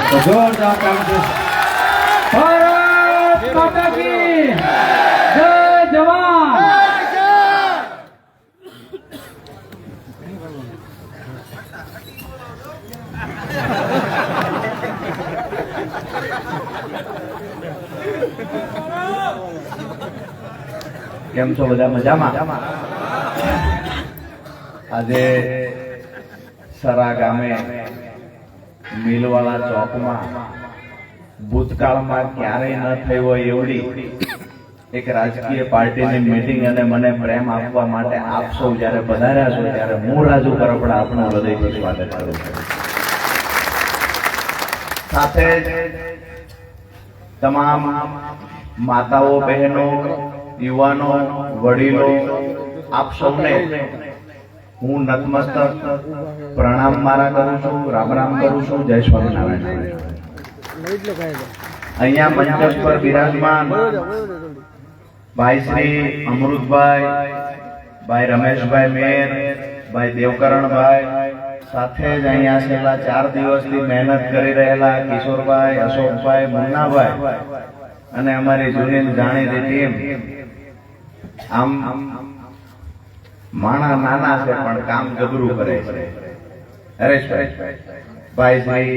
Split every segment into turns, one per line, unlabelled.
જોરદાર કામ છે. ભારત માતા કી જય જવાન. કેમ છો બધા? મજામાં? આજે સરા ગામે મિલવાળા ચોકમાં ભૂતકાળમાં ક્યારેય ન થઈ હોય એવડી એક રાજકીય પાર્ટીની મીટિંગ અને મને પ્રેમ આપવા માટે આપ સૌ જ્યારે પધાર્યા છો ત્યારે હું રાજુ કરપડા આપનું હૃદયથી સ્વાગત કરું છું. સાથે તમામ માતાઓ, બહેનો, યુવાનો, વડીલો આપ સૌને હું નતમસ્તક પ્રણામ મારા કરું છું, રામ રામ કરું છું. જય સ્વામિનારાયણ. અહીંયા મંચ પર બિરાજમાન ભાઈ શ્રી અમૃતભાઈ, ભાઈ રમેશભાઈ મેર, ભાઈ દેવકરણભાઈ, સાથે જ અહીંયા છેલ્લા 4 દિવસથી મહેનત કરી રહેલા કિશોરભાઈ, અશોકભાઈ, મુન્નાભાઈ અને અમારી જૂની જાણીતી ટીમ. આમ માણા નાના છે પણ કામ જબરું કરે છે. હરેશભાઈ, ભાઈ શ્રી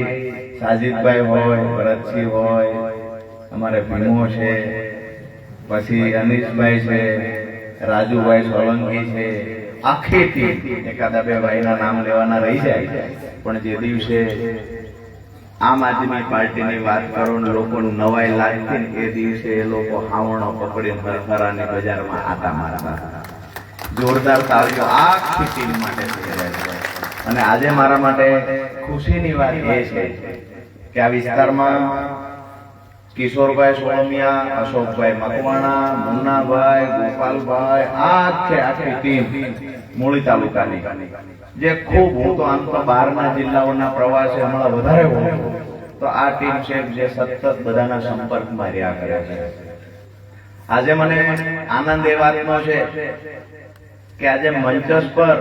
સાજીદભાઈ હોય, ભરતસિંહ હોય, અમારે ભીમો છે, પછી અનીશભાઈ છે, રાજુભાઈ સોલંકી છે, આખી ટીમ. એકાદા બે ભાઈના નામ લેવાના રહી જાય પણ જે દિવસે આમ આદમી પાર્ટીની વાત કરો ને લોકો નવાઈ લાગતી ને એ દિવસે એ લોકો હાવણો પકડીને હરખરાની બજારમાં આટા મારતા. જોરદાર તાળીઓ આખી ટીમ માટે થઈ રહ્યા છે. અને આજે મારા માટે ખુશીની વાત એ છે કે આ વિસ્તારમાં કિશોરભાઈ સોળમિયા, અશોકભાઈ મકવાણા, મુન્નાભાઈ, ગોપાલભાઈ, આખી ટીમ મૂળી તાલુકાની જે ખૂબ, હું તો આમ તો બહારના જિલ્લાઓના પ્રવાસે હમણાં વધારે હોઉં તો આ ટીમ છે જે સતત બધાના સંપર્કમાં રહ્યા કરે છે. આજે મને આનંદ એ વાતનો છે કે આજે મંચસ પર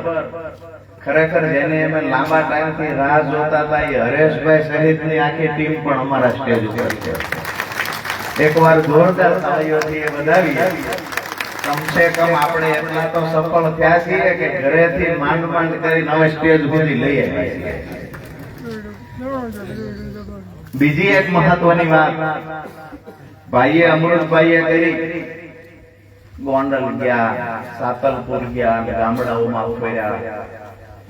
ખરેખર જેને અમે લાંબા ટાઈમથી રાહ જોતા હતા એ હરેશભાઈ સહિતની આખી ટીમ પણ અમારા સ્ટેજ ઉપર છે. એકવાર જોરદાર તાળીઓથી એ વધાવીએ. કમસે કમ આપણે એટલા તો સફળ થયા છીએ કે ઘરેથી માંડ માંડ કરીને હવે સ્ટેજ સુધી લઈ આવ્યા છીએ. બીજી એક મહત્વની વાત ભાઈએ અમૃતભાઈએ કરી. ગોંડલ ગયા, સાતલપુર ગયા, ગામડાઓમાં ફર્યા.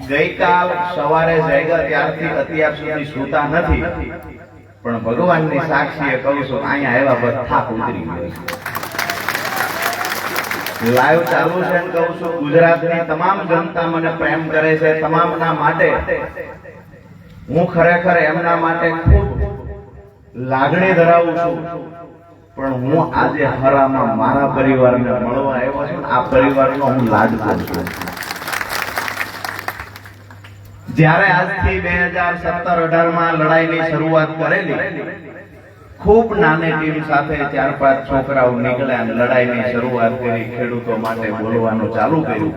ગઈકાલ સવારે જાગ્યા ત્યારથી અત્યાર સુધી સૂતા નથી પણ ભગવાનની સાક્ષીએ કહું છું અહીંયા આવ્યા પર થાક ઉતરી ગયો. લાઈવ ચાલુ છે ને કહું છું ગુજરાતની તમામ જનતા મને પ્રેમ કરે છે. તમામના માટે હું ખરેખર એમના માટે ખૂબ લાગણી ધરાવું છું પણ હું આજે હરામાં મારા પરિવારને મળવા આવ્યો છું. આ પરિવારનો હું લાડ કરું છું. જ્યારે આજથી 2017-18 માં લડાઈની શરૂઆત કરેલી, ખૂબ નાની ટીમ સાથે 4-5 છોકરાઓ નીકળ્યા અને લડાઈની શરૂઆત કરી. ખેડૂતો માટે બોલવાનું ચાલુ કર્યું.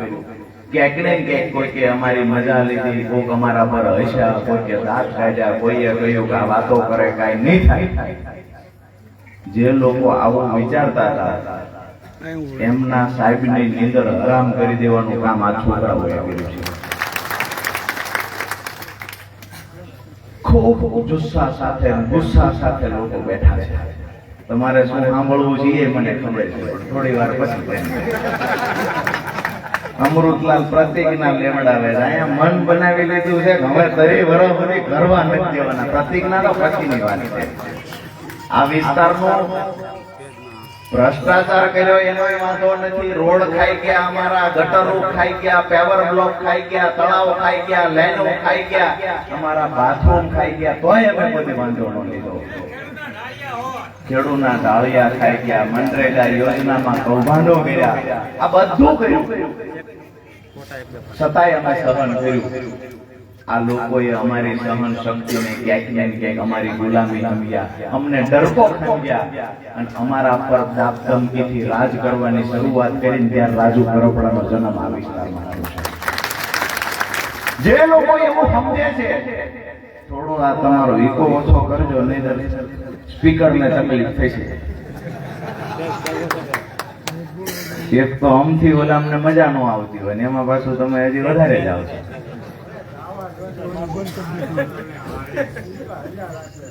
ક્યાંક ને ક્યાંક કોઈકે અમારી મજા લીધી, કોઈક અમારા પર હસ્યા, કોઈકે દાંત કાઢ્યા, કોઈએ કહ્યું કે આ વાતો કરે કાંઈ નહીં થાય. જે લોકો આવું વિચારતા હતા એમના સાહેબની નીંદર હરામ કરી દેવાનું કામ આ છોકરાઓએ કર્યું છે. ખૂબ જુસ્સા સાથે, ગુસ્સા સાથે લોકો બેઠા છે. તમારે શું સાંભળવું જોઈએ મને ખબર છે પણ થોડી વાર પછી અમૃતલાલ પ્રતિજ્ઞા લેવડાવે છે. અહીંયા મન બનાવી લીધું છે કે હવે 30 વર્ષ સુધી કરવા નથી દેવાના. પ્રતિજ્ઞા તો પછીની વાત છે. આ વિસ્તારનો ભ્રષ્ટાચાર કર્યો એનો વાંધો નથી. રોડ ખાઈ ગયા અમારા, ગટરો ખાઈ ગયા, પેવર બ્લોક ખાઈ ગયા, તળાવ ખાઈ ગયા, લાઈનો ખાઈ ગયા, અમારા બાથરૂમ ખાઈ ગયા, તોય અમે કોઈ વાંધો ન લીધો. ખેડૂના ઢાળિયા ખાઈ ગયા, મનરેગા યોજનામાં કૌભાંડો કર્યા, આ બધું કર્યું છતાંય અમે સહન કર્યું. આ લોકોએ અમારી સહન શક્તિને ક્યાંક ને ક્યાંક અમારી ગુલામી સમજ્યા, અમને ડરપોક સમજ્યા અને અમારા પર દાબ ધમકીથી રાજ કરવાની શરૂઆત કરીને ત્યારે રાજુ કરપડાનો જન્મ આ વિસ્તારમાં થયો છે. જે લોકો એવું સમજે છે થોડો આ તમારો ઈકો ઓછો કરજો, નહીં સ્પીકર ને તકલીફ થશે. એક તો આમથી ઓલા અમને મજા ન આવતી હોય ને એમાં પાછું તમે હજી વધારે જ આવશો.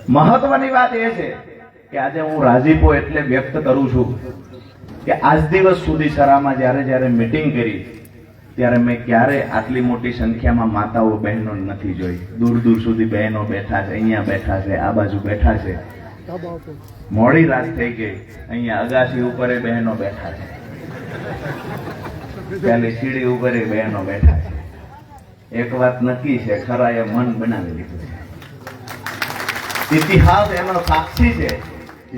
મહત્વની વાત એ છે કે આજે હું રાજીપો એટલે વ્યક્ત કરું છું કે આજ દિવસ સુધી સરામાં જ્યારે મીટિંગ કરી ત્યારે મેં ક્યારે આટલી મોટી સંખ્યામાં માતાઓ બહેનો નથી જોઈ. દૂર દૂર સુધી બહેનો બેઠા છે, અહીંયા બેઠા છે, આ બાજુ બેઠા છે. મોડી રાત થઈ ગઈ, અહીંયા અગાસી ઉપર બહેનો બેઠા છે, પેલી સીડી ઉપર બહેનો બેઠા છે. એક વાત નક્કી છે, ખરા એ મન બનાવી લીધું છે. ઇતિહાસ એનો સાક્ષી છે.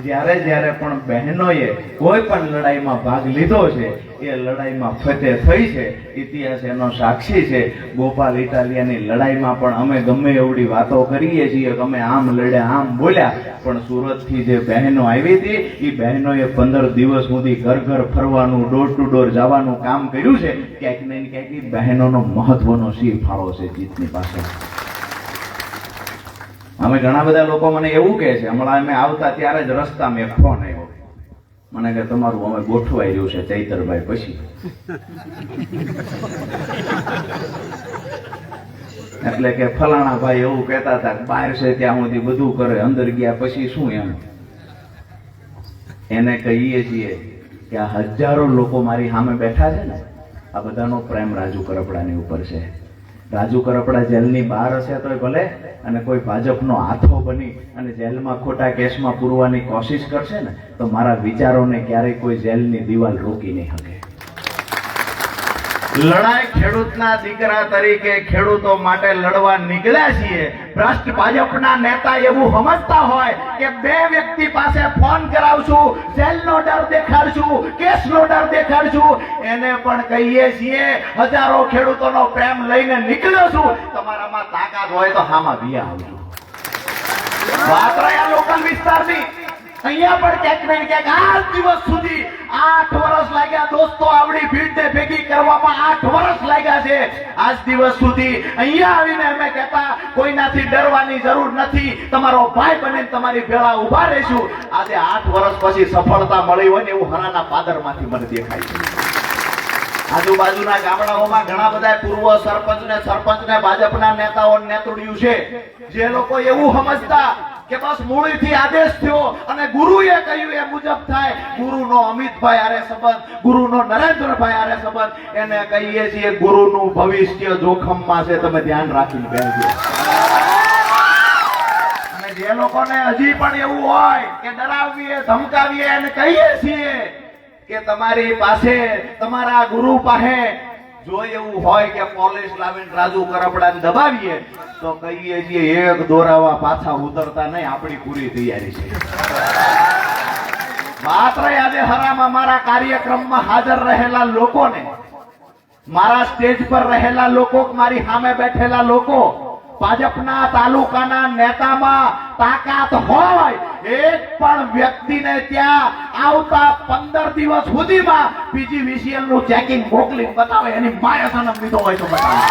જ્યારે પણ બહેનોએ કોઈ પણ લડાઈમાં ભાગ લીધો છે એ લડાઈમાં ફતેહ થઈ છે. ઇતિહાસ એનો સાક્ષી છે. ગોપાલ ઇટાલિયાની લડાઈમાં પણ અમે ગમે એવડી વાતો કરીએ છીએ કે અમે આમ લડ્યા, આમ બોલ્યા, પણ સુરતથી જે બહેનો આવી હતી એ બહેનોએ 15 દિવસ સુધી ઘર ઘર ફરવાનું, ડોર ટુ ડોર જવાનું કામ કર્યું છે. ક્યાંક ને ક્યાંક એ બહેનોનો મહત્વનો સિંહ ફાળો છે જીતની પાસે. અમે ઘણા બધા લોકો મને એવું કહે છે, હમણાં અમે આવતા ત્યારે જ રસ્તામાં એક ફોન આવ્યો, મને કે તમારું અમે ગોઠવાઈ રહ્યું છે ચૈતરભાઈ પછી. એટલે કે ફલાણા ભાઈ એવું કહેતા હતા બહાર છે ત્યાં સુધી બધું કરે, અંદર ગયા પછી શું? એમ એને કહીએ છીએ કે આ હજારો લોકો મારી સામે બેઠા છે ને, આ બધાનો પ્રેમ રાજુ કરપડાની ઉપર છે. રાજુ કરપડા જેલની બહાર હશે તો ભલે, અને કોઈ ભાજપનો હાથો બની અને જેલમાં ખોટા કેસમાં પૂરવાની કોશિશ કરશે ને તો મારા વિચારોને ક્યારેય કોઈ જેલની દિવાલ રોકી નહીં શકે. લડાઈ ખેડૂતના દીકરા તરીકે ખેડૂતો માટે લડવા નીકળ્યા છીએ. ભ્રષ્ટ ભાજપના નેતા એવું સમજતા હોય કે બે વ્યક્તિ પાસે ફોન કરાવશું, જેલનો ડર દેખાડશું, કેસનો ડર દેખાડશું. એને પણ કહીએ છીએ હજારો ખેડૂતોનો પ્રેમ લઈને નીકળ્યો છું, તમારામાં તાકાત હોય તો હામાં વિયા આવજો. વાત રહ્યા લોકલ વિસ્તારની. અહીંયા પણ ક્યાંક ને ક્યાંક આજ દિવસ સુધી 8 વર્ષ લાગ્યા દોસ્તો, આવડી ભીડને ભેગી કરવામાં 8 વર્ષ લાગ્યા છે. આજ દિવસ સુધી અહીંયા આવીને અમે કહેતા કોઈનાથી ડરવાની જરૂર નથી, તમારો ભાઈ બને તમારી ભેળા ઉભા રહેશું. આજે 8 વર્ષ પછી સફળતા મળી હોય ને એવું હરાના પાદરમાંથી મને દેખાય છે. આજુબાજુના ગામડાઓમાં ઘણા બધા પૂર્વ સરપંચ ને ભાજપના નેતાઓ નેતૃત્વ છે, જે લોકો એવું સમજતા કે બસ મૂળીથી આદેશ થયો અને ગુરુએ કહ્યું એ મુજબ થાય. ગુરુનો અમિતભાઈ આરે સંબંધ, ગુરુનો નરેન્દ્રભાઈ આરે સંબંધ. એને કહીએ છીએ ગુરુનું ભવિષ્ય જોખમમાં છે, તમે ધ્યાન રાખીને બેસજો. અને જે લોકોને હજી પણ એવું હોય કે ડરાવીએ, ધમકાવીએ, એને કહીએ છીએ કે તમારી પાસે, તમારા ગુરુ પાસે જો એવું હોય કે પોલીસ લાવીને રાજુ કરપડાને દબાવીએ તો કહીએ છીએ એક દોરાવા પાછા ઉતરતા નહીં, આપણી પૂરી તૈયારી છે. માત્ર આજે હરામાં મારા કાર્યક્રમમાં હાજર રહેલા લોકોને, મારા સ્ટેજ પર રહેલા લોકો, મારી સામે બેઠેલા લોકો, ભાજપના તાલુકાના નેતામાં તાકાત હોય એક પણ વ્યક્તિને ત્યાં આવતા 15 દિવસ સુધીમાં PGVCL નું ચેકિંગ મોકલી બતાવે, એની માયા સનમ લીધો હોય તો બતાવે.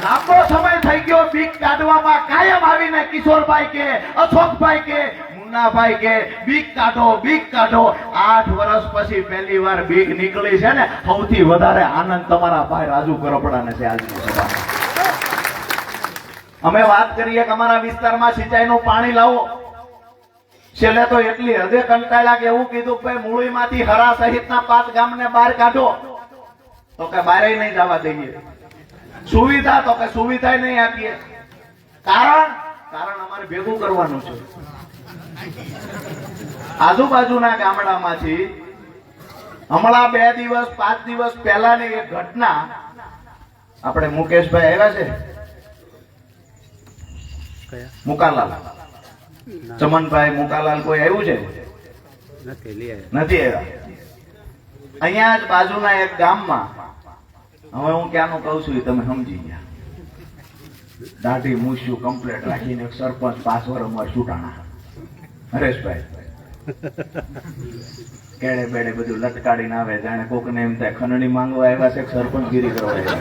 લાંબો સમય થઈ ગયો બીક કાઢવામાં. કાયમ આવીને કિશોરભાઈ કે, અશોકભાઈ કે, મુન્નાભાઈ કે બીક કાઢો, બીક કાઢો. 8 વર્ષ પછી પહેલી વાર બીક નીકળી છે ને. સૌથી વધારે આનંદ તમારા ભાઈ રાજુ કરપડાને છે આજની સભામાં. અમે વાત કરીએ કે અમારા વિસ્તારમાં સિંચાઈનું પાણી લાવો. છેલ્લે તો એટલી હદે કંટાળ્યા કે એવું કીધું ભાઈ મૂળીમાંથી હરા સહિતના 5 ગામને બહાર કાઢો, તો કે બહાર નહીં જવા દઈએ. સુવિધા, તો કે સુવિધા નહીં આપીએ. કારણ અમારે ભેગું કરવાનું છે. આજુબાજુના ગામડામાંથી હમણાં 2 દિવસ 5 દિવસ પહેલાની એક ઘટના, આપણે મુકેશભાઈ આવ્યા છે, મુકાલાલ, ચમનભાઈ મુકાલાલ, કોઈ આવ્યું છે? નથી આવ્યા. અહીંયા જ બાજુના એક ગામમાં, હવે હું ક્યાંનું કહું છું તમે સમજી ગયા, દાઢી મૂછ્યું કમ્પ્લેટ રાખીને એક સરપંચ 5 વર્ષ અમાર છૂટાણા, હરેશભાઈ કેડે બેડે બધું લટકાડીને આવે, જાણે કોકને એમ થાય ખંડણી માંગવા આવ્યા છે, સરપંચગીરી કરવા આવ્યા.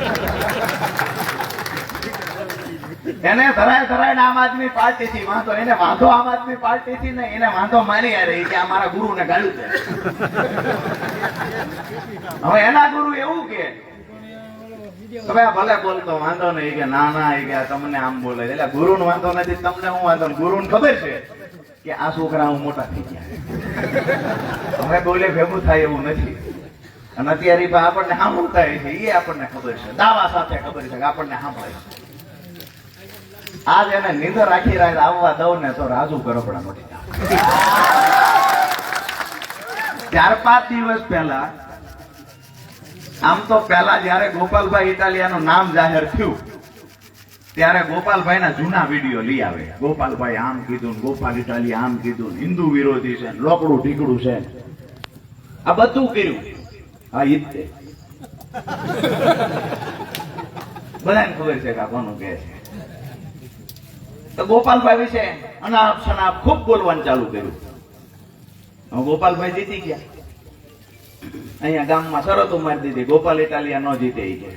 એને ધરાય આમ આદમી પાર્ટી થી વાંધો, એને વાંધો આમ આદમી પાર્ટી થી નહીં, એને વાંધો મારી રહી કે આ મારા ગુરુ ને ગાળ્યું છે. હવે એના ગુરુ એવું કે હવે ભલે બોલતો વાંધો નહીં કે ના એ કે તમને આમ બોલે, એટલે ગુરુ નો વાંધો નથી, તમને હું વાંધો. ગુરુ ને ખબર છે કે આ છોકરા હું મોટા થઈ ગયા, હવે બોલે ભેગું થાય એવું નથી. અને અત્યારે આપણને સાંભળું થાય છે એ આપણને ખબર છે, દાવા સાથે ખબર છે કે આપણને સાંભળે. આજ એને નીંદર આખી રાત આવવા દઉં ને તો રાજુ કરપડા મટી જાય. 4-5 દિવસ પહેલા, આમ તો પહેલા જયારે ગોપાલભાઈ ઇટાલિયાનું નામ જાહેર થયું ત્યારે ગોપાલભાઈ ના જૂના વિડીયો લઈ આવે. ગોપાલભાઈ આમ કીધું, ગોપાલ ઇટાલિયા આમ કીધું, હિન્દુ વિરોધી છે, લોકડું ઢીકડું છે, આ બધું કર્યું. હા ઈ જ બધાને ખબર છે કે આ કોનું કે છે. તો ગોપાલભાઈ વિશે અનાપ શનાપ ખૂબ બોલવાનું ચાલુ કર્યું. ગોપાલભાઈ જીતી ગયા. અહીંયા ગામમાં શરતો મારી દીધી, ગોપાલ ઇટાલિયા ન જીતે ઈ કે.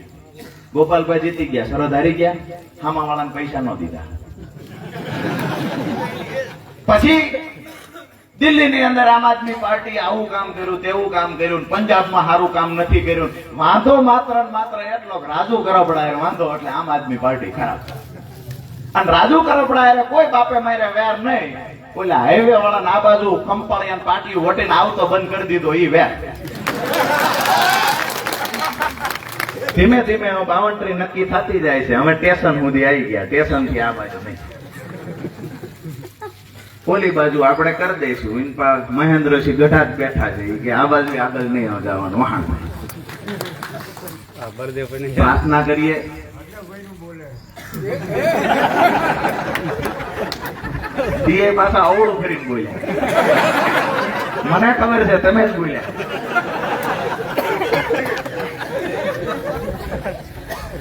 ગોપાલભાઈ જીતી ગયા, શરત હારી ગયા, હામા વાળાને પૈસા ન દીધા. પછી દિલ્હીની અંદર આમ આદમી પાર્ટી આવું કામ કર્યું, તેવું કામ કર્યું, પંજાબમાં સારું કામ નથી કર્યું. વાંધો માત્ર ને માત્ર એટલો રાજુ કરપડા વાંધો, એટલે આમ આદમી પાર્ટી ખરાબ. અને રાજુ કરપડા કોઈ બાપે મારે વેર નહીં. ઓલા હાઈવે વાળા ના બાજુ કંપાળિયા પાટી વટીને આવતો બંધ કરી દીધો ઈ વેર. ધીમે ધીમે બાઉન્ડ્રી નક્કી થતી જાય છે. હવે સ્ટેશન સુધી આવી ગયા, સ્ટેશન થી આ બાજુ નહીં, ઓલી બાજુ આપણે કરી દઈશું. ઇનપા મહેન્દ્રસિંહ ગઢા જ બેઠા છે કે આ બાજુ આગળ નહીં જવાનું. વાહન પ્રાર્થના કરીએ. પાછા અવળું ફરીને બોલ્યા. મને ખબર છે તમે જ બોલ્યા.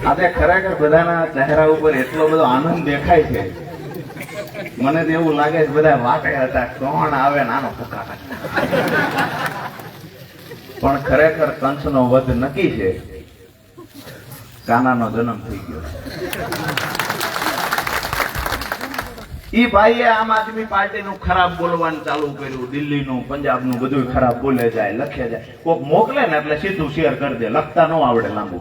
આજે ખરેખર બધાના ચહેરા ઉપર એટલો બધો આનંદ દેખાય છે, મને તો એવું લાગે છે બધા વાટે હતા કોણ આવે નાનો ફૂકા. પણ ખરેખર કંસનો વધ નક્કી છે. કાનાનો જન્મ થઈ ગયો. ઈ ભાઈએ આમ આદમી પાર્ટીનું ખરાબ બોલવાનું ચાલુ કર્યું. દિલ્હીનું, પંજાબનું બધું ખરાબ બોલે જાય, લખે જાય. કોક મોકલે ને એટલે સીધું શેર કરી દે, લખતા ન આવડે લાંબુ.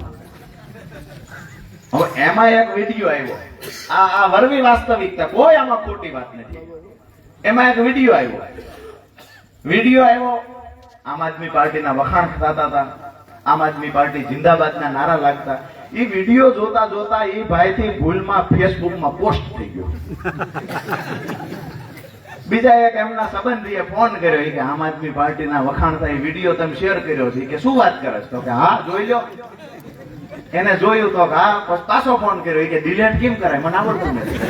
હવે એમાં એક વિડીયો આવ્યો, આ વરવી વાસ્તવિકતા, કોઈ આમાં ખોટી વાત નથી. એમાં એક વિડીયો આવ્યો, આમ આદમી પાર્ટીના વખાણ થતા હતા, આમ આદમી પાર્ટી જિંદાબાદના નારા લાગતા. એ વિડીયો જોતા જોતા એ ભાઈ થી ભૂલમાં ફેસબુકમાં પોસ્ટ થઈ ગયો. બીજા એક એમના સંબંધીએ ફોન કર્યો કે આમ આદમી પાર્ટીના વખાણ થાય વિડીયો તમે શેર કર્યો છે કે શું વાત કરે છે? તો કે હા જોઈ લો. એને જોયું તો હા, પાછો ફોન કર્યો કે ડિલેટ કેમ કરાય, મને આવડતું નથી.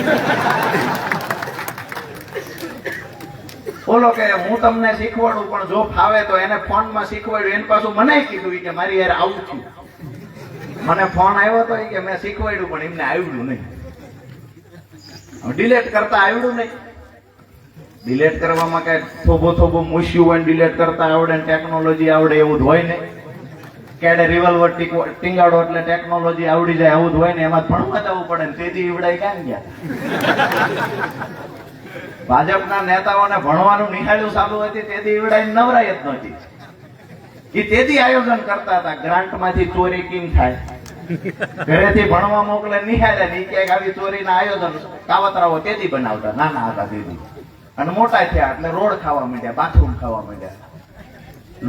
બોલો કે હું તમને શીખવાડું, પણ જો ફાવે તો એને ફોનમાં શીખવાડ્યું. એને પાછું મને કીધું કે મારી યાર આવું થયું. મને ફોન આવ્યો તો કે મેં શીખવાડ્યું પણ એમને આવડ્યું નહીં. ડિલેટ કરતા આવડ્યું નહીં. ડિલેટ કરવામાં કઈ થોભો મૂસ્યું હોય, ડિલેટ કરતા આવડે, ટેકનોલોજી આવડે એવું હોય નહીં. કેડે રિવોલ્વર ટીંગાડો એટલે ટેકનોલોજી આવડી જાય આવું જ હોય ને. એમાં ભણવા જવું પડે ને. તેથી ઈવડાઈ ક્યાં ગયા? ભાજપના નેતાઓને ભણવાનું નિહાળ્યું ચાલુ હતી, તેથી ઈવડાઈ નવરાય જ નહોતી. એ તેથી આયોજન કરતા હતા, ગ્રાન્ટ માંથી ચોરી કેમ થાય, ઘરેથી ભણવા મોકલે નિહાળે ને ક્યાંક આવી ચોરીના આયોજન કાવતરાઓ તેથી બનાવતા. નાના હતા તેથી, અને મોટા થયા એટલે રોડ ખાવા માંડ્યા, બાથરૂમ ખાવા માંડ્યા,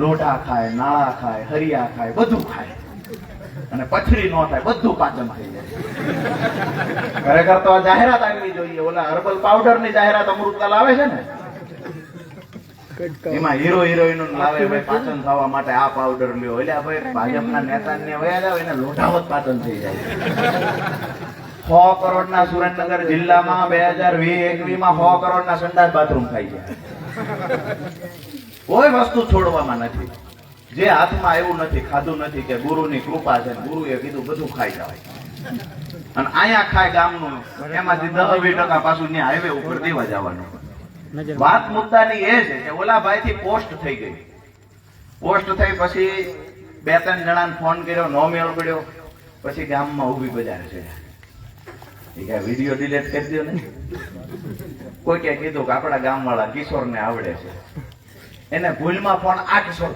લોઢા ખાય, નાળા ખાય, હરિયા ખાય, બધું ખાય, અને પથરી નો થાય, બધું પાચન થઈ જાય. ખરેખર તો આ જાહેરાત આવવી જોઈએ. ઓલા હર્બલ પાવડર ની જાહેરાત અમૃતલાલ આવે છે ને, એમાં હીરો હિરોઈન લાવે પાચન થવા માટે આ પાવડર લ્યો. એટલે ભાઈ ભાજપના નેતાને વયા જાવ, એને લોઢાવત પાચન થઈ જાય. 100 કરોડના સુરેન્દ્રનગર જિલ્લામાં 2020-21 માં 100 કરોડના સંડાસ બાથરૂમ થાય છે. કોઈ વસ્તુ છોડવામાં નથી. જે હાથમાં આવ્યું નથી, ખાધું નથી, કે ગુરુની કૃપા છે, ગુરુએ કીધું બધું ખાઈ જવાય. અને અહીંયા ખાય ગામનું, એમાંથી 10-20% પાછું ત્યાં હાઈવે ઉપર દેવા જવાનું. વાત મુદ્દાની એ છે કે ઓલા ભાઈ થી પોસ્ટ થઈ ગઈ. પોસ્ટ થઈ પછી 2-3 જણાને ફોન કર્યો, નો મેળ પડ્યો. પછી ગામમાં ઊભી બજાર છે, વિડીયો ડિલીટ કરી દો ને. કોઈ કે કીધું કે આપણા ગામવાળા કિશોરને આવડે છે, એને ભૂલમાં ફોન આ કિશોર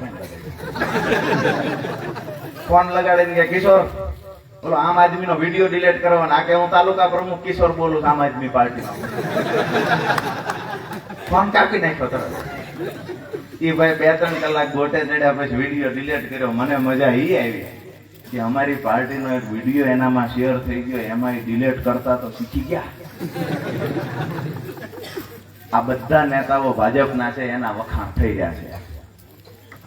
ફોન લગાડીને કે કિશોર બોલો આમ આદમીનો વિડીયો ડિલીટ કરવાનો. આ કે હું તાલુકા પ્રમુખ કિશોર બોલું છું આમ આદમી પાર્ટીનો. ફોન કાપી નાખ્યો તરત. એ ભાઈ 2-3 કલાક ગોટે ચડ્યા પછી વિડીયો ડિલીટ કર્યો. મને મજા એ આવી કે અમારી પાર્ટીનો એક વિડીયો એનામાં શેર થઈ ગયો, એમાં ડિલીટ કરતા તો શીખી ગયા. આ બધા નેતાઓ ભાજપના છે, એના વખાણ થઈ રહ્યા છે.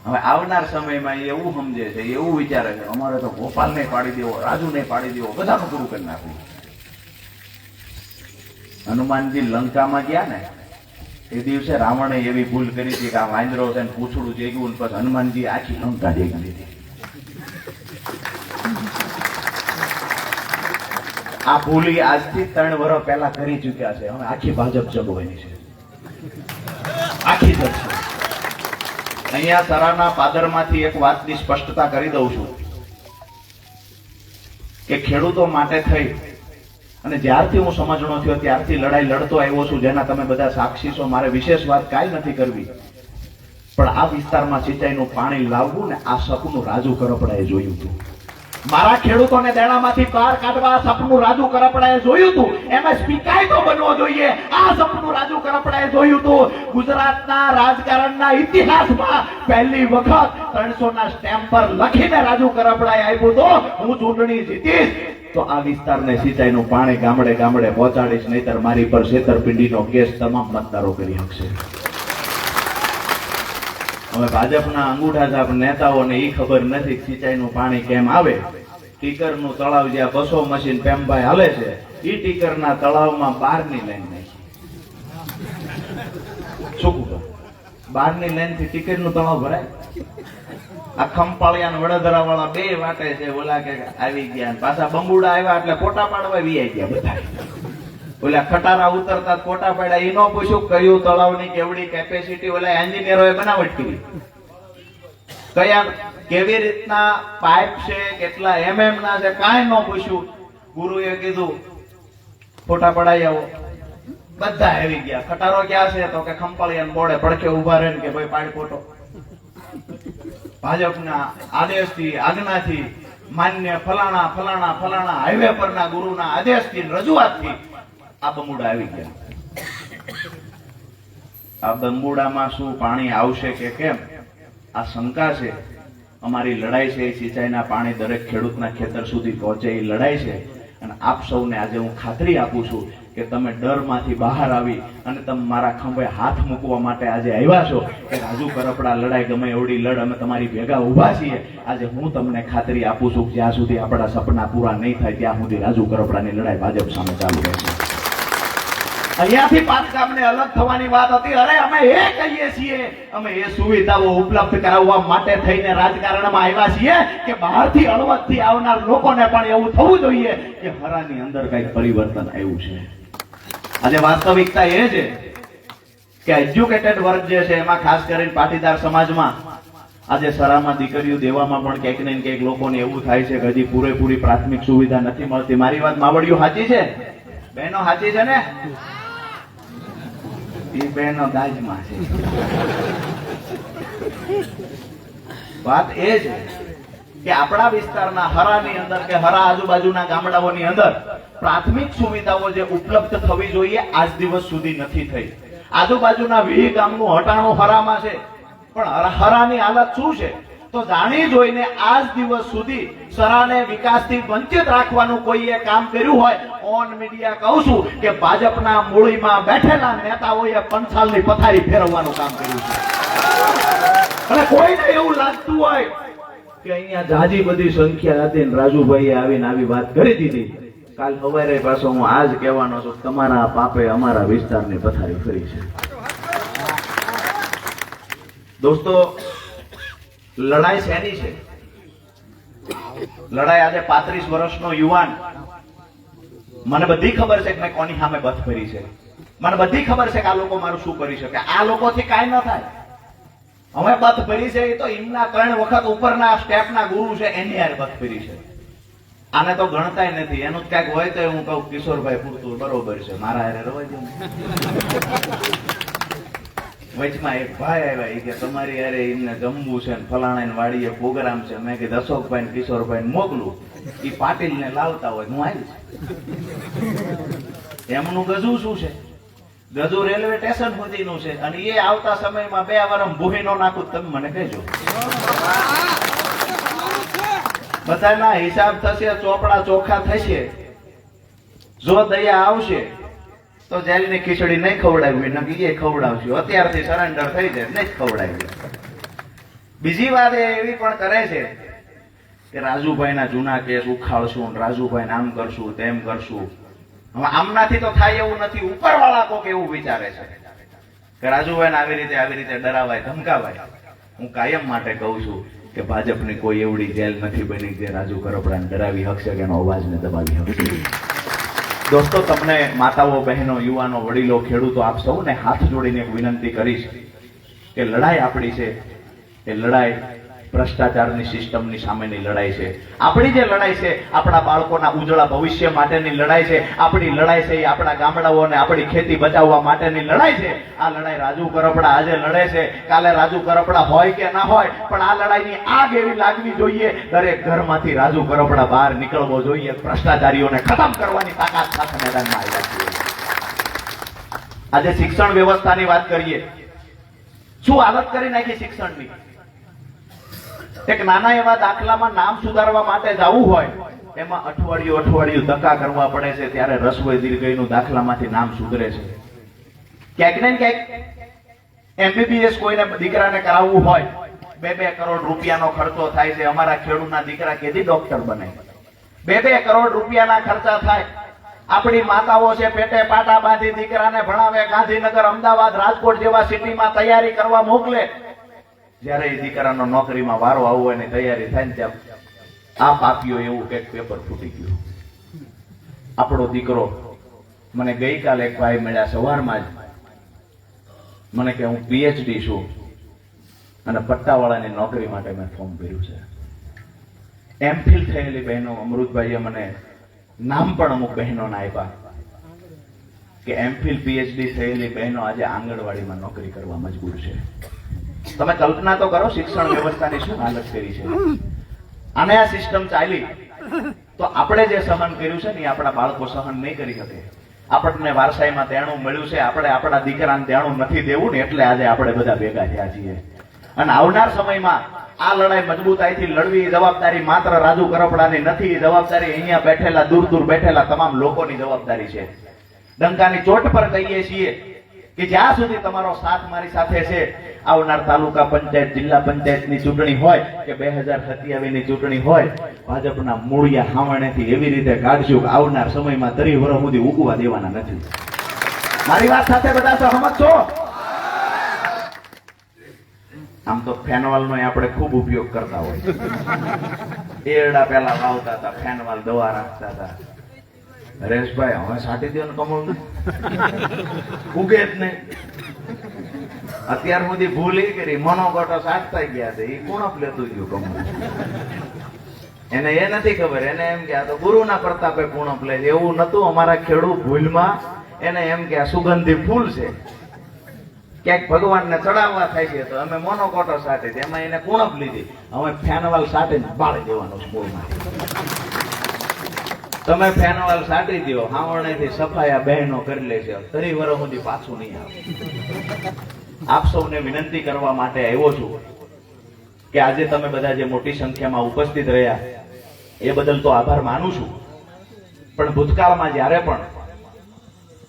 હવે આવનાર સમયમાં એવું સમજે છે, એવું વિચારે છે અમારે તો ગોપાલને પાડી દેવો, રાજુને પાડી દેવો, બધાનું પૂરું કરી નાખવું. હનુમાનજી લંકામાં ગયા ને એ દિવસે રાવણે એવી ભૂલ કરી હતી કે આ વાંદરો છે ને પૂછડું જેગ્યું, પછી હનુમાનજી આખી લંકા જેગી દીધી. આ ભૂલ આજથી 3 વર્ષ પહેલા કરી ચુક્યા છે. હવે આખી ભાજપ જગવાની છે, આખી જગશે. અહીંયા સરાના પાદરમાંથી એક વાતની સ્પષ્ટતા કરી દઉં છું કે ખેડૂતો માટે થઈ અને જ્યારથી હું સમજણો થયો ત્યારથી લડાઈ લડતો આવ્યો છું, જેના તમે બધા સાક્ષી છો. મારે વિશેષ વાત કાંઈ નથી કરવી, પણ આ વિસ્તારમાં સિંચાઈનું પાણી લાવવું ને આ સપનું રાજુ કરપડાએ જોયું હતું. મારા ખેડૂતોને દેણામાંથી બહાર કાઢવા સપનું રાજુ કરપડાએ જોયું હતું. એમએસપી કાયદો બનવો જોઈએ, આ સપનું રાજુ કરપડાએ જોયું હતું. ગુજરાતના રાજકારણના ઇતિહાસમાં પહેલી વખત 300 ના સ્ટેમ્પ પર લખીને રાજુ કરપડાએ આપ્યું તો હું ચૂંટણી જીતીશ તો આ વિસ્તારને સિંચાઈનું પાણી ગામડે ગામડે પહોંચાડીશ, નહીતર મારી પર છેતરપિંડીનો કેસ તમામ મતદારો કરી શકશે. હવે ભાજપના અંગૂઠા છાપ નેતાઓને એ ખબર નથી સિંચાઈનું પાણી કેમ આવે. ટીકરનું તળાવ જ્યાં 200 મશીન પેમભાઈ હાલે છે, એ ટીકરના તળાવમાં 12ની લાઈન નાખી. શું કહો? 12ની લાઈન થી ટીકરનું તળાવ ભરાય? આ ખંપાળિયા વડોદરા વાળા 2 વાટે છે, ઓલા કે આવી ગયા, પાછા બંબુડા આવ્યા એટલે ફોટા પાડવા વીઆઈ ગયા બધા. ઓલા ખટારા ઉતરતા ફોટા પાડ્યા. એ ન પૂછ્યું કયું તળાવની કેવડી કેપેસિટી ઓલા એન્જિનિયરોએ બનાવટ કરી, કયા કેવી રીતના પાઇપ છે, કેટલા MM ના છે, કાંઈ ન પૂછ્યું. ગુરુએ કીધું ફોટા પડાઈ આવો, બધા આવી ગયા. ખટારો ક્યાં છે તો કે ખંપાળિયા બોર્ડે પડખે ઉભા રહે કે ભાઈ પાડ ફોટો. ભાજપના આદેશથી આજ્ઞાથી માન્ય ફલાણા ફલાણા ફલાણા હાઈવે પરના ગુરુના આદેશથી રજૂઆતથી આ બંબુડા આવી ગયા. આ બંબુડામાં શું પાણી આવશે કે કેમ આ શંકા છે. અમારી લડાઈ છે એ સિંચાઈના પાણી દરેક ખેડૂતના ખેતર સુધી પહોંચે એ લડાઈ છે. અને આપ સૌને આજે હું ખાતરી આપું છું કે તમે ડરમાંથી બહાર આવી અને તમે મારા ખંભે હાથ મૂકવા માટે આજે આવ્યા છો કે રાજુ કરપડા લડાઈ ગમે એવડી લડ, અમે તમારી ભેગા ઉભા છીએ. આજે હું તમને ખાતરી આપું છું જ્યાં સુધી આપણા સપના પૂરા નહીં થાય ત્યાં સુધી રાજુ કરપડાની લડાઈ ભાજપ સામે ચાલુ રહેશે. અહીંયાથી પાટગામને અલગ થવાની વાત હતી. અરે અમે એ કહીએ છીએ, અમે એ સુવિધાઓ ઉપલબ્ધ કરાવવા માટે થઈને રાજકારણમાં આવ્યા છીએ કે બહારથી હળવદથી આવનાર લોકોને પણ એવું થવું જોઈએ કે હરાની અંદર કઈક પરિવર્તન આવ્યું છે. આજે વાસ્તવિકતા એ છે કે એજ્યુકેટેડ વર્ગ જે છે એમાં ખાસ કરીને પાટીદાર સમાજમાં આજે સરામાં દીકરીઓ દેવામાં પણ ક્યાંક ને ક્યાંક લોકોને એવું થાય છે કે હજી પૂરેપૂરી પ્રાથમિક સુવિધા નથી મળતી. મારી વાત માવડીઓ સાચી છે, બહેનો સાચી છે ને? એ બહેનો દાજમાં છે. વાત એ છે કે આપણા વિસ્તારના હરાની અંદર કે હરા આજુબાજુના ગામડાઓની અંદર પ્રાથમિક સુવિધાઓ જે ઉપલબ્ધ થવી જોઈએ આજ દિવસ સુધી નથી થઈ. આજુબાજુના 20 ગામનું હટાણું હરામાં છે, પણ હરાની હાલત શું છે તો જાણી જોઈને આજ દિવસ સુધી સરાને વિકાસથી વંચિત રાખવાનું કોઈએ કામ કર્યું હોય ઓન મીડિયા કહું છું કે ભાજપના મૂળીમાં બેઠેલા નેતાઓએ પંચાલની પથારી ફેરવવાનું કામ કર્યું છે. અને કોઈને એવું લાગતું હોય કે અહીંયા જાજી બધી સંખ્યા હતી ને રાજુભાઈએ આવીને આવી વાત કરી દીધી, કાલ સવારે પાછો હું આજ કહેવાનો છું તમારા પાપે અમારા વિસ્તારની પથારી ફરી છે. દોસ્તો, લડાઈ શેની છે? લડાઈ આજે 35 વર્ષનો યુવાન, મને બધી ખબર છે કે મેં કોની સામે બથ ભરી છે, મને બધી ખબર છે કે આ લોકો મારું શું કરી શકે. આ લોકોથી કાંઈ ન થાય. હવે બથ ભરી છે એ તો એમના 3 વખત ઉપરના સ્ટેપના ગુરુ છે એની યાર બથ ભરી છે. આને તો ગણતાય નથી, એનું જ ક્યાંક હોય તો હું કહું કિશોરભાઈ પૂરતું બરોબર છે, મારા હારે રવા દો. વચમાં એક ભાઈ આવ્યા, એ કે તમારી હારે એમને જમવું છે, ફલાણા વાડીએ પ્રોગ્રામ છે. મેં કીધું અશોકભાઈ ને કિશોરભાઈ મોકલું, એ પાટીલ ને લાવતા હોય હું આવીશ. એમનું ગજુ શું છે? ગજુ રેલવે સ્ટેશન સુધીનું છે, અને એ આવતા સમયમાં 2 વર્ષ ભૂહીનો નાખું, તમે મને કહેજો. બધાના હિસાબ થશે, ચોપડા ચોખ્ખા થશે. જો દયા આવશે તો જેલની ખીચડી નહીં ખવડાવી, નક્કી એ ખવડાવશું. અત્યારથી સરેન્ડર થઈ જાય નહીં ખવડાવી. બીજી વાત એવી પણ કરે છે કે રાજુભાઈના જૂના કેસ ઉખાડશું, રાજુભાઈ આમ કરશું તેમ કરશું. હવે આમનાથી તો થાય એવું નથી. ઉપરવાળા કોક એવું વિચારે છે કે રાજુભાઈને આવી રીતે ડરાવાય, ધમકાવાય. હું કાયમ માટે કહું છું કે ભાજપની કોઈ એવડી જેલ નથી બની જે રાજુ કરપડાને ડરાવી શકશે કે એનો અવાજને દબાવી શકશે. દોસ્તો, તમને માતાઓ, બહેનો, યુવાનો, વડીલો, ખેડૂતો, આપ સૌને હાથ જોડીને એક વિનંતી કરીશ કે લડાઈ આપણી છે એ લડાઈ ભ્રષ્ટાચારની સિસ્ટમની સામેની લડાઈ છે. આપણી જે લડાઈ છે આપણા બાળકોના ઉજળા ભવિષ્ય માટેની લડાઈ છે. આપણી લડાઈ છે એ આપણા ગામડાઓને આપણી ખેતી બચાવવા માટેની લડાઈ છે. આ લડાઈ રાજુ કરપડા આજે લડે છે, કાલે રાજુ કરપડા હોય કે ના હોય, પણ આ લડાઈની આગ એવી લાગવી જોઈએ, દરેક ઘરમાંથી રાજુ કરપડા બહાર નીકળવો જોઈએ. ભ્રષ્ટાચારીઓને ખતમ કરવાની તાકાત સાથે મેદાનમાં આવ્યા છીએ. આજે શિક્ષણ વ્યવસ્થાની વાત કરીએ. શું હાલત કરી નાખી શિક્ષણની. એક નાના એવા દાખલામાં નામ સુધારવા માટે જવું હોય એમાં અઠવાડિયું ધક્કા કરવા પડે છે, ત્યારે રસોઈ દીર્ઘઈનું દાખલામાંથી નામ સુધરે છે. ક્યાંક ને ક્યાંક MBBS કોઈને દીકરાને કરાવવું હોય 2-2 કરોડ રૂપિયાનો ખર્ચો થાય છે. અમારા ખેડૂતના દીકરા કેદી ડોક્ટર બને? 2-2 કરોડ રૂપિયાના ખર્ચા થાય. આપણી માતાઓ છે પેટે પાટા બાંધી દીકરાને ભણાવે, ગાંધીનગર, અમદાવાદ, રાજકોટ જેવા સિટીમાં તૈયારી કરવા મોકલે. જયારે એ દીકરાનો નોકરીમાં વારો આવવાની તૈયારી થાય ને ત્યાં આ પાપીઓ એવું કે પેપર ફૂટી ગયું. આપણો દીકરો, મને ગઈકાલે એક ભાઈ મળ્યા સવારમાં જ, મને કે હું PhD છું અને પટ્ટાવાળાની નોકરી માટે મેં ફોર્મ ભર્યું છે. MPhil થયેલી બહેનો, અમૃતભાઈએ મને નામ પણ અમુક બહેનોના આપ્યા કે MPhil PhD થયેલી બહેનો આજે આંગણવાડીમાં નોકરી કરવા મજબૂર છે. તમે કલ્પના તો કરો શિક્ષણ વ્યવસ્થાની શું હાલત કરી છે. અને આ સિસ્ટમ ચાલી તો આપણે જે સહન કર્યું છે ને એ આપણા બાળકો સહન નહીં કરી શકે. આપણને વારસાઈમાં તેણું મળ્યું છે, આપણે આપણા દીકરાને તેણું નથી દેવું ને, એટલે આજે આપણે બધા ભેગા થયા છીએ. અને આવનાર સમયમાં આ લડાઈ મજબૂતાઈથી લડવી જવાબદારી માત્ર રાજુ કરપડાની નથી. જવાબદારી અહીંયા બેઠેલા, દૂર બેઠેલા તમામ લોકોની જવાબદારી છે. ડંકાની ચોટ પર કહીએ છીએ કે જ્યાં સુધી તમારો સાથ મારી સાથે છે, આવનાર તાલુકા પંચાયત, જિલ્લા પંચાયતની ચૂંટણી હોય કે 2027ની ચૂંટણી હોય, ભાજપના મૂળિયા હાવણેથી એવી રીતે કાઢશું કે આવનાર સમયમાં 30 વર્ષ સુધી ઉગવા દેવાના નથી. મારી વાત સાથે બધા સહમત છો? આમ તો ફેનવાલનો આપણે ખૂબ ઉપયોગ કરતા હોય. એરડા પેલા વાવતા હતા, ફેનવાલ દવા રાખતા હતા. હરેશભાઈ હવે સાટી દો ને કમળ ઉગે જ ને. અત્યાર સુધી ભૂલ એ કરી, મનોગોટો સાટતા ગયા છે. એ કોણ લેતું ગયું કમળ? એને એ નથી ખબર, એને એમ કે આ તો ગુરુના પ્રતાપે પૂર્ણપ લે છે. એવું નતું. અમારા ખેડૂત ભૂલમાં એને એમ કે આ સુગંધી ફૂલ છે, ક્યાંક ભગવાનને ચડાવવા થાય છે, તો અમે મોનોકોટો સાટે છે, એમાં એને કુણપ લીધી. હવે ફેનવાલ સાટે બાળી દેવાનો છે મૂળમાં. તમે ફેનવાલ સાટી દો, હાવણેથી સફાયા બહેનો કરી લે છે. 30 વર્ષ સુધી પાછું નહીં આવે. આપ સૌને વિનંતી કરવા માટે આવ્યો છું કે આજે તમે બધા જે મોટી સંખ્યામાં ઉપસ્થિત રહ્યા એ બદલ તો આભાર માનું છું, પણ ભૂતકાળમાં જ્યારે પણ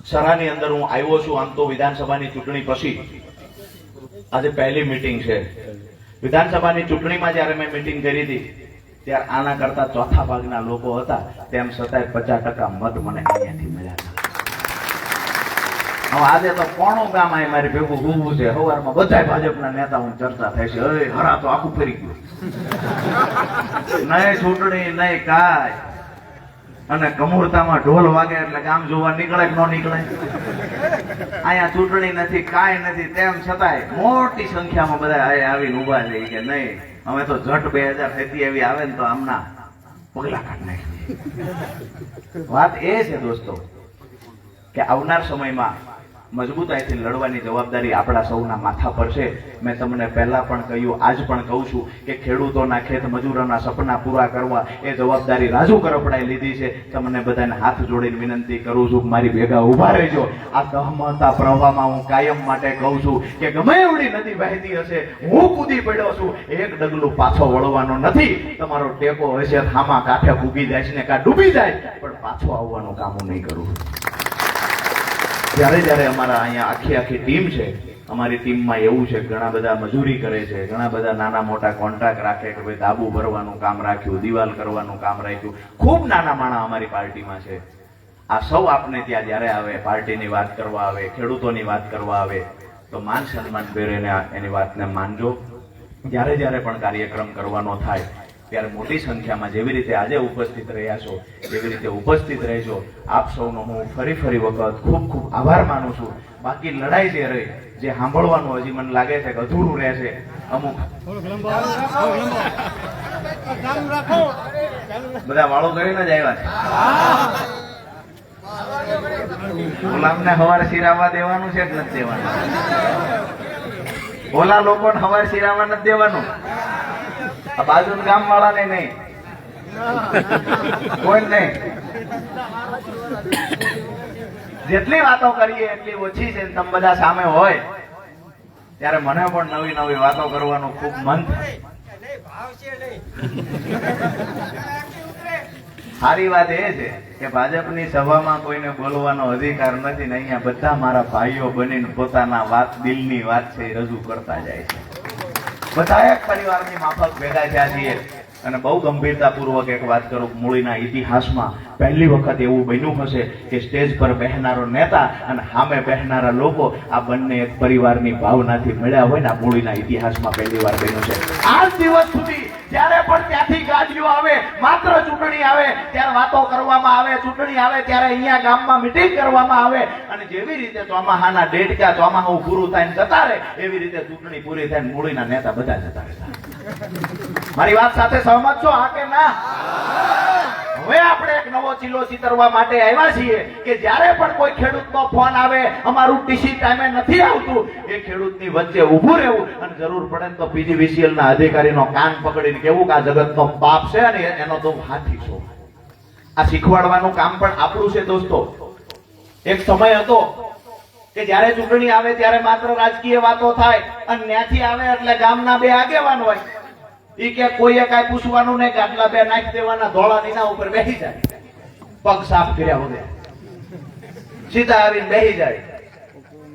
સરાની અંદર હું આવ્યો છું, આમ તો વિધાનસભાની ચૂંટણી પછી આજે પહેલી મીટિંગ છે. વિધાનસભાની ચૂંટણીમાં જ્યારે મેં મીટિંગ કરી હતી ત્યારે આના કરતા ચોથા ભાગના લોકો હતા, તેમ છતાંય 50% મત મને અહીંયાથી મળ્યા હતા. હવે આજે તો કોણું ગામ અહીં મારી ભેગું ઊભું છે. સવારમાં બધા ભાજપના નેતાઓ ચર્ચા થાય છે, અરે હરા તો આખું ફરી ગયું, નહીં ચૂંટણી નહીં કાય. અને કમૂરતામાં ઢોલ વાગે એટલે ગામ જોવા નીકળે કે ન નીકળે. અહીંયા ચૂંટણી નથી, કાંઈ નથી, તેમ છતાંય મોટી સંખ્યામાં બધા આવીને ઉભા છે કે નહીં અમે તો જટ 2027 આવે ને તો આમના પગલા કાઢી નાખી. વાત એ છે દોસ્તો કે આવનાર સમયમાં મજબૂતાઈથી લડવાની જવાબદારી આપણા સૌના માથા પર છે. મેં તમને પહેલા પણ કહ્યું, આજ પણ કહું છું કે ખેડૂતોના, ખેત મજૂરોના સપના પૂરા કરવા એ જવાબદારી રાજુ કરપડાએ લીધી છે. તમને બધાને હાથ જોડીને વિનંતી કરું છું કે મારી ભેગા ઉભા રહેજો. આ સહમતા પ્રવાહમાં હું કાયમ માટે કહું છું કે ગમે એવડી નદી વહેતી હશે, હું કૂદી પડ્યો છું, એક ડગલું પાછો વળવાનો નથી. તમારો ટેકો હશે હામા કાંઠે ઉગી જાય છે ને કા ડૂબી જાય, પણ પાછો આવવાનું કામ હું નહીં કરું. જ્યારે અમારા અહીંયા આખી ટીમ છે, અમારી ટીમમાં એવું છે ઘણા બધા મજૂરી કરે છે, ઘણા બધા નાના મોટા કોન્ટ્રાક્ટ રાખે કે ભાઈ ધાબુ ભરવાનું કામ રાખ્યું, દિવાલ કરવાનું કામ રાખ્યું, ખૂબ નાના માણા અમારી પાર્ટીમાં છે. આ સૌ આપને ત્યાં જ્યારે આવે, પાર્ટીની વાત કરવા આવે, ખેડૂતોની વાત કરવા આવે, તો માન સન્માન ભેરને એની વાતને માનજો. જ્યારે પણ કાર્યક્રમ કરવાનો થાય ત્યારે મોટી સંખ્યામાં જેવી રીતે આજે ઉપસ્થિત રહ્યા છો એવી રીતે ઉપસ્થિત રહેજો. આપ સૌનો હું ફરી વખત ખૂબ આભાર માનું છું. બાકી લડાઈ જે રહી, જે સાંભળવાનું હજી મને લાગે છે કે અધૂરું રહે છે અમુક. બધા વાળો કરીને જ આવ્યા છે. ગુલામને હવારે શિરાવા દેવાનું છે કે નથી દેવાનું? ઓલા લોકોને હવારે શિરાવા નથી દેવાનું. આ બાજુ ગામ વાળાને નહીં, કોઈ નહીં. જેટલી વાતો કરીએ એટલી ઓછી છે. તમે બધા સામે હોય ત્યારે મને પણ નવી વાતો કરવાનું ખૂબ મન થાય. સારી વાત એ છે કે ભાજપની સભામાં કોઈને બોલવાનો અધિકાર નથી ને અહીંયા બધા મારા ભાઈઓ બનીને પોતાના વાત, દિલની વાત છે એ રજૂ કરતા જાય છે. બધા એક પરિવારની માફક ભેગા થયા છીએ. અને બહુ ગંભીરતાપૂર્વક એક વાત કરું, મૂળીના ઇતિહાસમાં પહેલી વખત એવું બન્યું હશે કે સ્ટેજ પર બેહનારો નેતા અને સામે બેહનારા લોકો આ બંને એક પરિવારની ભાવનાથી મળ્યા હોય ને, આ મૂળીના ઇતિહાસમાં પહેલી વાર બન્યું છે. આજ દિવસ સુધી જ્યારે પણ ત્યાંથી ગાડીઓ આવે, માત્ર ચૂંટણી આવે ત્યારે વાતો કરવામાં આવે, ચૂંટણી આવે ત્યારે અહીંયા ગામમાં મીટિંગ કરવામાં આવે, અને જેવી રીતે ચોમાહાના ડેડકા ચોમાહું પૂરું થાય જતા રહે એવી રીતે ચૂંટણી પૂરી થાય મૂળીના નેતા બધા જતા રહેતા. મારી વાત સાથે સહમત છો? હા કે ના? હવે આપણે એક નવો ચીલો ચિતરવા માટે આવ્યા છીએ કે જ્યારે પણ કોઈ ખેડૂતનો ફોન આવે, અમારું ટીસી ટાઈમે નથી આવતું, એ ખેડૂતની વચ્ચે ઊભું રહેવું અને જરૂર પડે તો PGVCL ના અધિકારીનો કાન પકડીને કેવું કે આ જગતનો બાપ છે અને એનો તો હાથી છો. આ શીખવાડવાનું કામ પણ આપણું છે દોસ્તો. એક સમય હતો કે જ્યારે ચૂંટણી આવે ત્યારે માત્ર રાજકીય વાતો થાય અને ત્યાંથી આવે એટલે ગામના બે આગેવાન હોય, ઈ કે કોઈએ કાંઈ પૂછવાનું નહીં, ગાટલા બે નાખી દેવાના, ધોળા નીના ઉપર બેસી જાય, પગ સાફ કર્યા વગર સીધા આવીને બેસી જાય.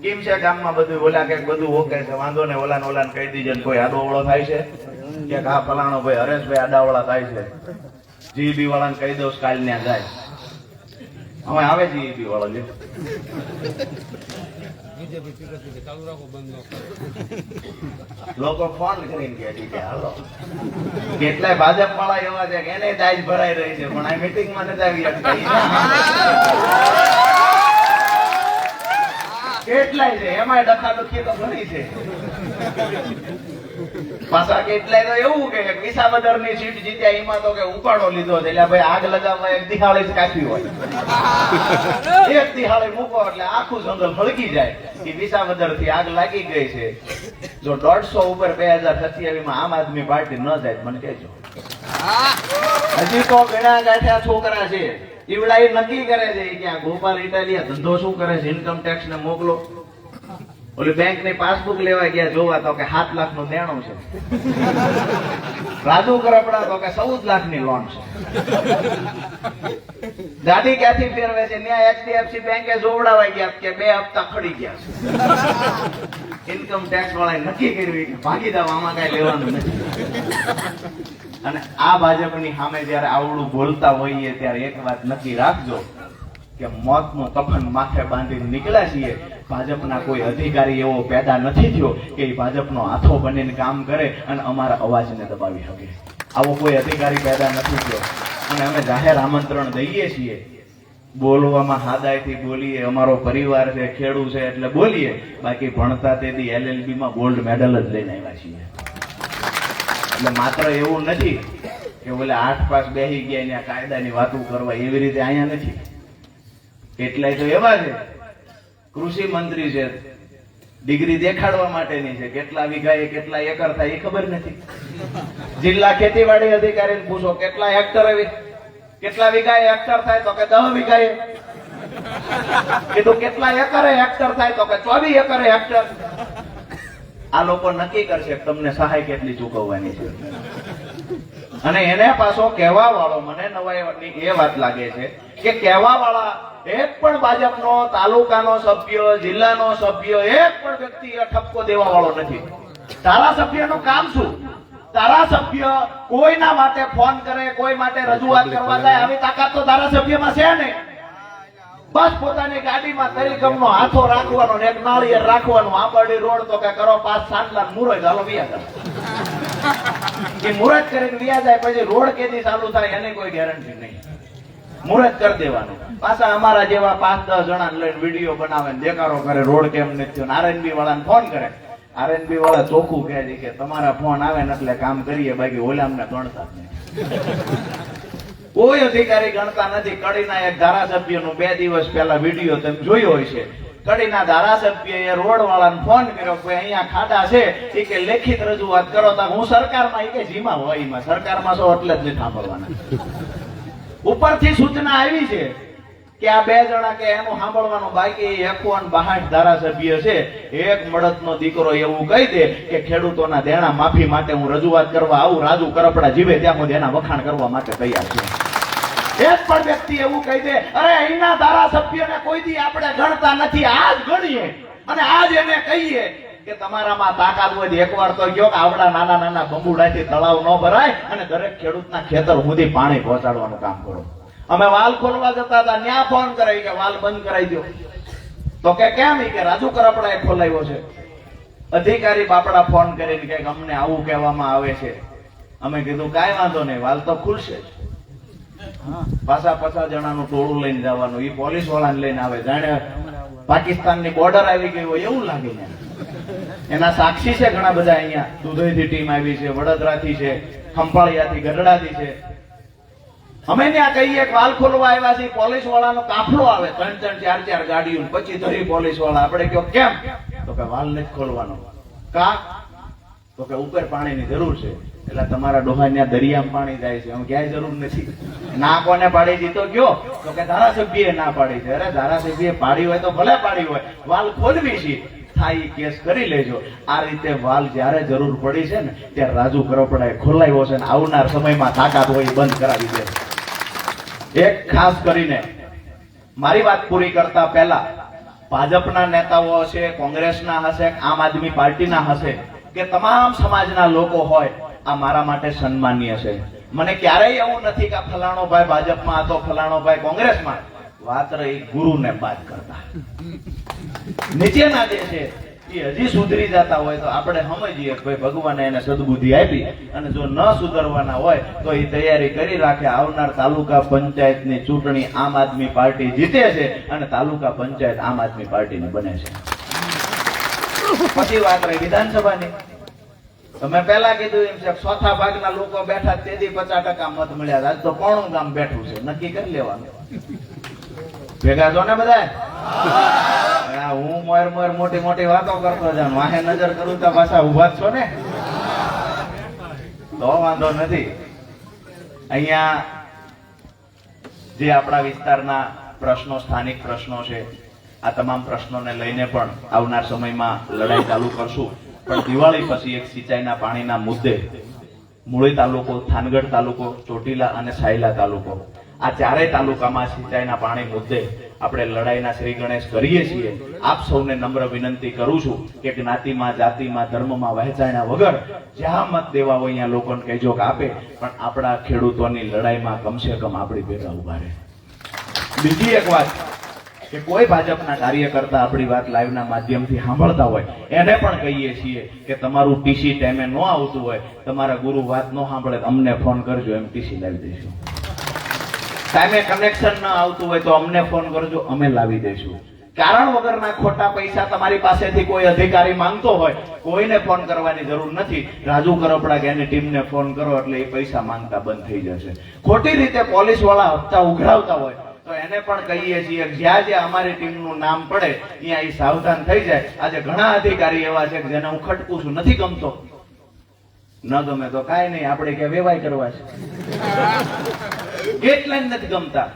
કેમ છે ગામમાં બધું? ઓલા કે બધું ઓકે છે, વાંધો ને, ઓલાને કહી દીજે. કોઈ આડોવળો થાય છે કે આ ફલાણો ભાઈ હરેશભાઈ આડાવળા થાય છે, GEB વાળાને કહી દો કાલ ત્યાં જાય. હવે આવે GEB વાળો લે લોકો ફોન કરીને કે હાલો. કેટલાય ભાજપ વાળા એવા છે કે એને દાજ ભરાઈ રહી છે પણ આ મીટિંગ માં નથી આવી અટકાઈ. કેટલાય છે એમાં ડખાડખી તો ઘણી છે. પાછા કેટલાય તો એવું કે વિસાવદર ની સીટ જીત્યા એમાં તો કે ઉપાડો લીધો છે, એટલે ભાઈ આગ લગાવવા એક દિહાળી જ કાફી હોય. એક દિહાળી મૂકો એટલે આખું જંગલ હળગી જાય. કે વિસાવદર થી આગ લાગી ગઈ છે. જો 150 ઉપર 2027 માં આમ આદમી પાર્ટી ન જાય મને કહેજો. હજી તો ઘણા ગાંઠ્યા છોકરા છે, ઈવડા એ નક્કી કરે છે કે આ ગોપાલ ઇટાલિયા ધંધો શું કરે છે, ઇન્કમ ટેક્સ ને મોકલો. ઓલી બેંક ની પાસબુક લેવા ગયા જોવા તો કે 7 લાખ નું દેણું છે. રાજુ કરપડા તો કે 14 લાખ ની લોન છે. ગાડી ક્યાંથી ફેરવે છે? ન્યાય HDFC બેંકે જોવડાવા ગયા કે 2 હપ્તા ખડી ગયા છે. ઇન્કમ ટેક્સ વાળાએ નક્કી કર્યું કે ભાગી જાવ, આમાં કઈ લેવાનું નથી. અને આ ભાજપની સામે જયારે આવડું બોલતા હોઈએ ત્યારે એક વાત નક્કી રાખજો કે મોતનું કફન માથે બાંધીને નીકળ્યા છીએ. ભાજપના કોઈ અધિકારી એવો પેદા નથી થયો કે એ ભાજપનો હાથો બનીને કામ કરે અને અમારા અવાજને દબાવી શકે. આવો કોઈ અધિકારી પેદા નથી થયો. અને અમે જાહેર આમંત્રણ દઈએ છીએ, બોલવામાં હાદાયથી બોલીએ. અમારો પરિવાર છે, ખેડૂત છે એટલે બોલીએ. બાકી ભણતા તેથી LLB માં ગોલ્ડ મેડલ જ લઈને આવ્યા છીએ. એટલે માત્ર એવું નથી કે બોલે 8 પાસ બેહી ગયા ને કાયદાની વાતો કરવા, એવી રીતે અહીંયા નથી. કેટલાય તો એવા છે, કૃષિ મંત્રી છે, ડિગ્રી દેખાડવા માટેની છે, કેટલા વીઘાએ કેટલા એકર થાય એ ખબર નથી. જિલ્લા ખેતીવાડી અધિકારીને પૂછો કેટલા હેક્ટર કેટલા વીઘાએ હેક્ટર થાય તો કે 10 વીઘાએ. કીધું કેટલા એકરે હેક્ટર થાય તો કે 24 એકરે હેક્ટર. આ લોકો નક્કી કરશે તમને સહાય કેટલી ચૂકવવાની છે. અને એને પાછો કહેવા વાળો, મને નવાઈની એ વાત લાગે છે કે કહેવા વાળા એક પણ ભાજપનો તાલુકાનો સભ્ય, જિલ્લાનો સભ્ય, એક પણ વ્યક્તિ ઠપકો દેવા વાળો નથી. ધારાસભ્યનું કામ શું? ધારાસભ્ય કોઈના માટે ફોન કરે, કોઈ માટે રજૂઆત કરવા જાય, આવી તાકાત તો ધારાસભ્યમાં છે નહીં. બસ પોતાની ગાડીમાં તરીકમનો હાથો રાખવાનો ને એક નાળિયેર રાખવાનું. આંબરડી રોડ તો કે કરો પાસ સાંડલા મુરત હાલો વ્યા એ મુરત કરીને વ્યા જાય, પછી રોડ કેદી ચાલુ થાય એની કોઈ ગેરંટી નહીં. મુરત કરી દેવાનું. પાછા અમારા જેવા 5-10 જણા લઈને વિડીયો બનાવે, દેખાડો કરે રોડ કેમ નથી થયો. આરએનબી વાળાને ફોન કરે, આરએનબી વાળા ચોખ્ખું કહે છે કે તમારા ફોન આવે ને એટલે કામ કરીએ, બાકી ઓલા અમને ગણતા જ નહીં. કોઈ અધિકારી ગણતા નથી. કડીના એક ધારાસભ્યનો 2 દિવસ પહેલા વિડીયો તમે જોયો હોય છે. કડીના ધારાસભ્યએ રોડ વાળાને ફોન કર્યો કે અહીંયા ખાડા છે, એ કે લેખિત રજૂઆત કરો. તો હું સરકારમાં, એ કે જીમાં હોય એમાં સરકારમાં છો એટલે જ નહીં સાંભળવાના. ઉપરથી સૂચના આવી છે કે આ 2 જણા કે એનું સાંભળવાનું બાકી. 61 ધારાસભ્ય છે. એક મળદનો દીકરો એવું કહી દે કે ખેડૂતોના દેણા માફી માટે હું રજૂઆત કરવા આવું, રાજુ કરપડા જીવે ત્યાં સુધી એના વખાણ કરવા માટે તૈયાર છે. એક પણ વ્યક્તિ એવું કહી દે અરે અહીંના ધારાસભ્યને કોઈ દી આપણે ગણતા નથી, આજ ગણીએ અને આજ એને કહીએ કે તમારામાં તાકાત હોય એકવાર તો કયો કે આવડા નાના નાના બંબુડાથી તળાવ ન ભરાય અને દરેક ખેડૂતના ખેતર સુધી પાણી પહોંચાડવાનું કામ કરો. અમે વાલ ખોલવા જતા હતા, ત્યાં ફોન કરાવી કે વાલ બંધ કરાવી દો. તો કે કેમ? કે રાજુ કરપડાએ ખોલાવ્યો છે. અધિકારી બાપડા ફોન કરીને કે અમને આવું કહેવામાં આવે છે. અમે કીધું કાંઈ વાંધો નહીં, વાલ તો ખુલશે. પાછા 50 જણાનું ટોળું લઈને જવાનું. એ પોલીસ વાળાને લઈને આવે, જાણે પાકિસ્તાનની બોર્ડર આવી ગઈ હોય એવું લાગે. એના સાક્ષી છે ઘણા બધા. અહીંયા દુધઈથી ટીમ આવી છે, વડોદરાથી છે, ખંભાળિયાથી, ગઢડાથી છે. અમે ત્યાં કહીએ કે વાલ ખોલવા આવ્યા છે, પોલીસ વાળાનો કાફલો આવે, 3-3, 4-4 ગાડીઓ, પછી ધરી પોલીસ વાળા. આપણે કહો કેમ? તો કે વાલ નથી ખોલવાનો. કા? તો કે ઉપર પાણીની જરૂર છે. એટલે તમારા ડોહાના દરિયામાં પાણી જાય છે, હું ક્યાંય જરૂર નથી. ના કોને પાડી દીધો કયો? તો કે ધારાસભ્યએ ના પાડી છે. અરે ધારાસભ્યએ પાડી હોય તો ભલે પાડી હોય, વાલ ખોલવી છે થાય કેસ કરી લેજો. આ રીતે વાલ જ્યારે જરૂર પડી છે ને ત્યારે રાજુ કરપડાએ ખોલાવ્યો છે, ને આવનાર સમયમાં તાકાત હોય બંધ કરાવી દે. એક ખાસ કરીને મારી વાત પૂરી કરતા પહેલા ભાજપના નેતાઓ હશે, કોંગ્રેસના હશે, આમ આદમી પાર્ટીના હશે કે તમામ સમાજના લોકો હોય, આ મારા માટે સન્માનીય છે. મને ક્યારેય એવું નથી કે ફલાણો ભાઈ ભાજપમાં હતો, ફલાણો ભાઈ કોંગ્રેસમાં. વાત રહી ગુરુને બાદ કરતા. નીચેના જે છે એ હજી સુધરી જતા હોય તો આપણે સમજીએ કે ભાઈ ભગવાને એને સદબુદ્ધિ આપી, અને જો ન સુધરવાના હોય તો એ તૈયારી કરી રાખે. આવનાર તાલુકા પંચાયતની ચૂંટણી આમ આદમી પાર્ટી જીતે છે અને તાલુકા પંચાયત આમ આદમી પાર્ટીની બને છે. પછી વાત રહી વિધાનસભાની. તમે પહેલા કીધું એમ છે 1/4 ભાગના લોકો બેઠા, તેથી 50% મત મળ્યા. આજ તો પોણું ગામ બેઠું છે, નક્કી કરી લેવાનું. ભેગા છો ને બધા? હું મોર મોટી મોટી વાતો કરતો જાઉં, વાહે નજર કરું તો પાછા ઉભા છો ને, તો વાંધો નથી. અહીંયા જે આપણા વિસ્તારના પ્રશ્નો, સ્થાનિક પ્રશ્નો છે, આ તમામ પ્રશ્નોને લઈને પણ આવનાર સમયમાં લડાઈ ચાલુ કરશું. પણ દિવાળી પછી એક સિંચાઈના પાણીના મુદ્દે મૂળી તાલુકો, થાનગઢ તાલુકો, ચોટીલા અને સાયલા તાલુકો, આ ચારેય તાલુકામાં સિંચાઈના પાણી મુદ્દે આપણે લડાઈના શ્રી ગણેશ કરીએ છીએ. આપ સૌને નમ્ર વિનંતી કરું છું કે જ્ઞાતિમાં, જાતિમાં, ધર્મમાં વહેંચાણ્યા વગર જ્યાં મત દેવા હોય અહીંયા લોકોને કહેજો કે આપે, પણ આપણા ખેડૂતોની લડાઈમાં કમસે કમ આપણી ભેગા ઉભા રહે. બીજી એક વાત કે કોઈ ભાજપના કાર્યકર્તા આપણી વાત લાઈવના માધ્યમથી સાંભળતા હોય એને પણ કહીએ છીએ કે તમારું ટીસી ટાઈમે ન આવતું હોય, તમારા ગુરુ વાત ન સાંભળે અમને ફોન કરજો, એમ ટીસી લાવી દઈશું. ટાઈમે કનેક્શન ન આવતું હોય તો અમને ફોન કરજો, અમે લાવી દઈશું. કારણ વગરના ખોટા પૈસા તમારી પાસેથી કોઈ અધિકારી માંગતો હોય, કોઈને ફોન કરવાની જરૂર નથી. રાજુ કરપડા કે એની ટીમને ફોન કરો એટલે એ પૈસા માંગતા બંધ થઈ જશે. ખોટી રીતે પોલીસ વાળા હપ્તા ઉઘરાવતા હોય તો એને પણ કહીએ છીએ જ્યાં જ્યાં અમારી ટીમનું નામ પડે ત્યાં એ સાવધાન થઈ જાય. આજે ઘણા અધિકારી એવા છે જેને હું ખટકું છું, નથી ગમતો, ન ગમે તો કાંઈ નહીં, આપણે ક્યાં વેવાય કરવા છે એટલે નથી ગમતા.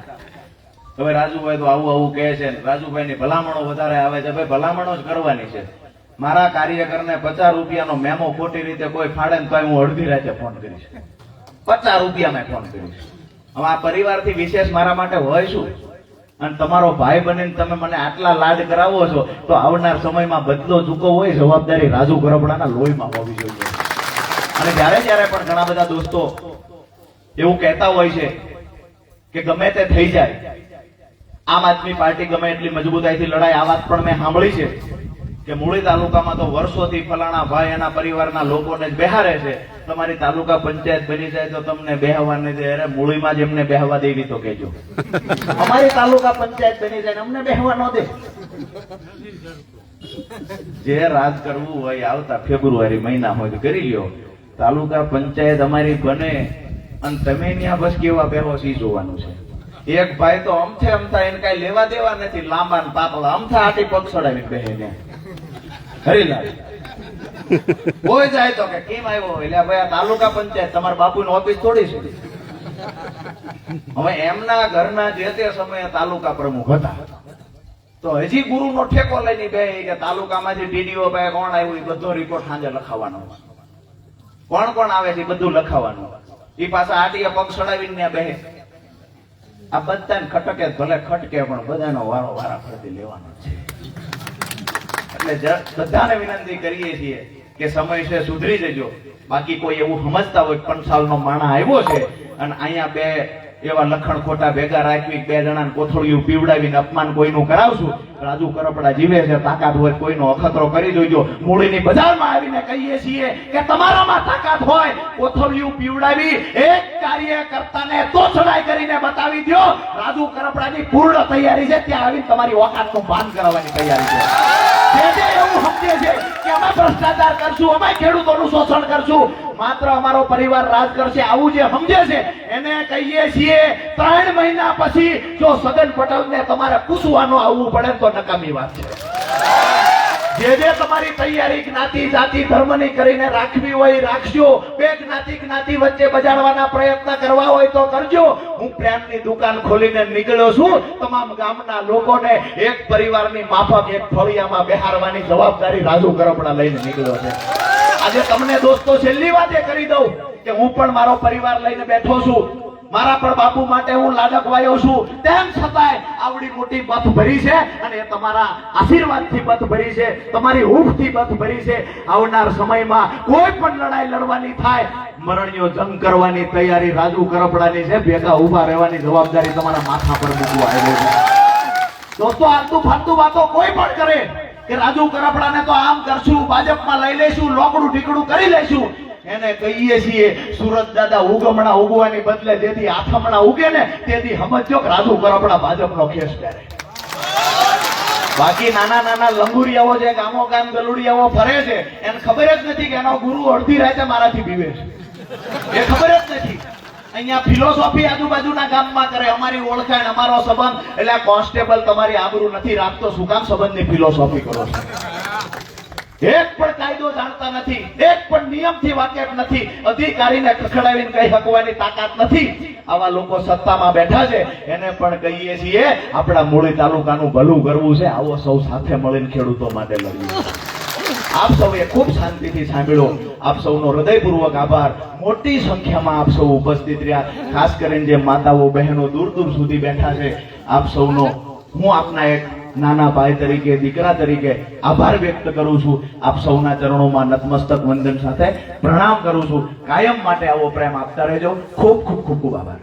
હવે રાજુભાઈ તો આવું આવું કહે છે, રાજુભાઈ ની ભલામણો વધારે આવે છે. ભાઈ ભલામણો જ કરવાની છે. મારા કાર્યકરને 50 રૂપિયાનો મેમો ખોટી રીતે કોઈ ફાડે ને તો હું અડધી રાતે ફોન કરીશ, 50 રૂપિયા મેં ફોન કરીશ. હવે આ પરિવારથી વિશેષ મારા માટે હોય શું? અને તમારો ભાઈ બનીને તમે મને આટલા લાડ કરાવો છો તો આવનાર સમયમાં બદલો ચૂકવવો હોય જવાબદારી રાજુ કરપડાના લોહીમાં હોવી જોઈએ. અને જ્યારે જ્યારે પણ ઘણા બધા દોસ્તો એવું કહેતા હોય છે કે ગમે તે થઈ જાય, આમ આદમી પાર્ટી ગમે એટલી મજબૂતાઈથી લડાય, આ વાત પણ મેં સાંભળી છે કે મૂળી તાલુકામાં તો વર્ષોથી ફલાણા ભાઈ એના પરિવારના લોકોને જ બેહારે છે. તમારી તાલુકા પંચાયત બની જાય તો તમને બેહવા નહીં દે. અરે મૂળીમાં જ એમને બેહવા દેવી તો કહેજો. અમારી તાલુકા પંચાયત બની જાય અમને બેહવા ન દે. જે રાજ કરવું હોય આવતા ફેબ્રુઆરી મહિના હોય તો કરી લ્યો. તાલુકા પંચાયત અમારી બને અને તમે ત્યાં બસ કેવા બેહો સી જોવાનું છે. એક ભાઈ તો અમથે અમથા એને કઈ લેવા દેવા નથી, લાંબા ને પાતળા અમથા આટી પગ ચડાવી બેહે ને હરીલાલ કોઈ જાય તો કે કેમ આવ્યો, એટલે ભાઈ આ તાલુકા પંચાયત તમારા બાપુની ઓફિસ થોડી છે. હવે એમના ઘરના જે તે સમયે તાલુકા પ્રમુખ હતા તો હજી ગુરુનો ઠેકો લઈને બે કે તાલુકામાંથી ડીડીઓ ભાઈ કોણ આવ્યું એ બધો રિપોર્ટ સાંજે લખાવવાનો, કોણ કોણ આવે છે બધું લખાવવાનું. એ પાછા આટીએ પગ ચડાવીને બે. આ બધાને ખટકે ભલે ખટકે પણ બધાનો વારો વારા ફરતી લેવાનો છે. એટલે બધાને વિનંતી કરીએ છીએ કે સમય છે સુધરી જજો. બાકી કોઈ એવું સમજતા હોય 5 સાલનો માણા આવ્યો છે અને અહીંયા બે એવા લખણ ખોટા ભેગા રાખવી, 2 જણાને કોથળિયું પીવડાવીને અપમાન કોઈનું કરાવશું. રાજુ કરપડા જીવે છે, તાકાત હોય કોઈનો અખતરો કરી જોજો. મૂળીની બજારમાં આવીને કહીએ છીએ કે તમારામાં તાકાત હોય કોથળિયું પીવડાવી એક કાર્યકર્તાને તોછડાઈ કરીને બતાવી દો. રાજુ કરપડાની પૂર્ણ તૈયારી છે, ત્યાં આવીને તમારી ઓકાતનું ભાન કરાવવાની તૈયારી છે. એવું સમજે છે કે અમે ભ્રષ્ટાચાર કરશું, અમે ખેડૂતોનું શોષણ કરશું, માત્ર અમારો પરિવાર રાજ કરશે, આવું જે સમજે છે એને કહીએ છીએ 3 મહિના પછી જો સદન પટેલને તમારે પૂછવાનું આવવું પડે તો નકામી વાત છે. જે તમારી તૈયારી જ્ઞાતિ જાતિ ધર્મની કરીને રાખવી હોય રાખજો. બે જ્ઞાતિ વચ્ચે બજાડવાના પ્રયત્ન કરવા હોય તો કરજો. હું પ્રેમની દુકાન ખોલીને નીકળ્યો છું. તમામ ગામના લોકોને એક પરિવારની માફક એક ફળિયામાં બેહારવાની જવાબદારી રાજુ કરપડા લઈને નીકળ્યો છે. આજે તમને દોસ્તો છેલ્લી વાત એ કરી દઉં કે હું પણ મારો પરિવાર લઈને બેઠો છું. મારા પણ બાપુ માટે હું લાડક વાયો છું. તેમ છતાંય આવડી મોટી બથ ભરી છે અને એ તમારા આશીર્વાદથી બથ ભરી છે, તમારી હૂંફથી બથ ભરી છે. આવનાર સમયમાં કોઈ પણ લડાઈ લડવાની થાય, મરણીયો જંગ કરવાની તૈયારી રાજુ કરપડાની છે. ભેગા ઉભા રહેવાની જવાબદારી તમારા માથા પર મૂકવા આવ્યો છે. દોસ્તો આલતુ ફાલતુ વાતો કોઈ પણ કરે કે રાજુ કરપડાને તો આમ કરશું, ભાજપમાં લઈ લઈશું, લોકડું ઢીકડું કરી લઈશું, એને કહીએ છીએ સુરત દાદા ઉગમણા ઉગવાની બદલે જેથી આથમણા ઉગે ને તેથી સમજો કે રાજુ કરપડા ભાજપનો ખેસ પહેરે. બાકી નાના નાના લંગુરિયાઓ જે ગામો ગામ ગલુડિયાઓ ફરે છે એને ખબર જ નથી કે એનો ગુરુ અડધી રાતે મારાથી પીવે છે, એ ખબર જ નથી. અહીંયા ફિલોસોફી આજુબાજુના ગામમાં કરે, અમારી ઓળખાણ અમારો સંબંધ, એટલે કોન્સ્ટેબલ તમારી આબરૂ નથી રાખતો, શું કામ સંબંધની ફિલોસોફી કરો છો? એક પણ કાયદો જાણતા નથી, એક પણ નિયમથી વાકેફ નથી, અધિકારીને ખખડાવીને કઈ હકવાની તાકાત નથી. આવા લોકો સત્તામાં બેઠા છે, એને પણ કહીએ છીએ આપણા મૂળી તાલુકાનું ભલું કરવું છે, આવો સૌ સાથે મળીને ખેડૂતો માટે લડીએ. આપ સૌએ ખૂબ શાંતિથી સાંભળ્યો. આપ સૌનો હૃદયપૂર્વક આભાર. મોટી સંખ્યામાં આપ સૌ ઉપસ્થિત રહ્યા, ખાસ કરીને જે માતાઓ બહેનો દૂર દૂર સુધી બેઠા છે, આપ સૌનો હું આપના એક નાના ભાઈ તરીકે, દીકરા તરીકે આભાર વ્યક્ત કરું છું. આપ સૌના ચરણોમાં નતમસ્તક વંદન સાથે પ્રણામ કરું છું. કાયમ માટે આવો પ્રેમ આપતા રહેજો. ખૂબ ખૂબ ખૂબ ખૂબ આભાર.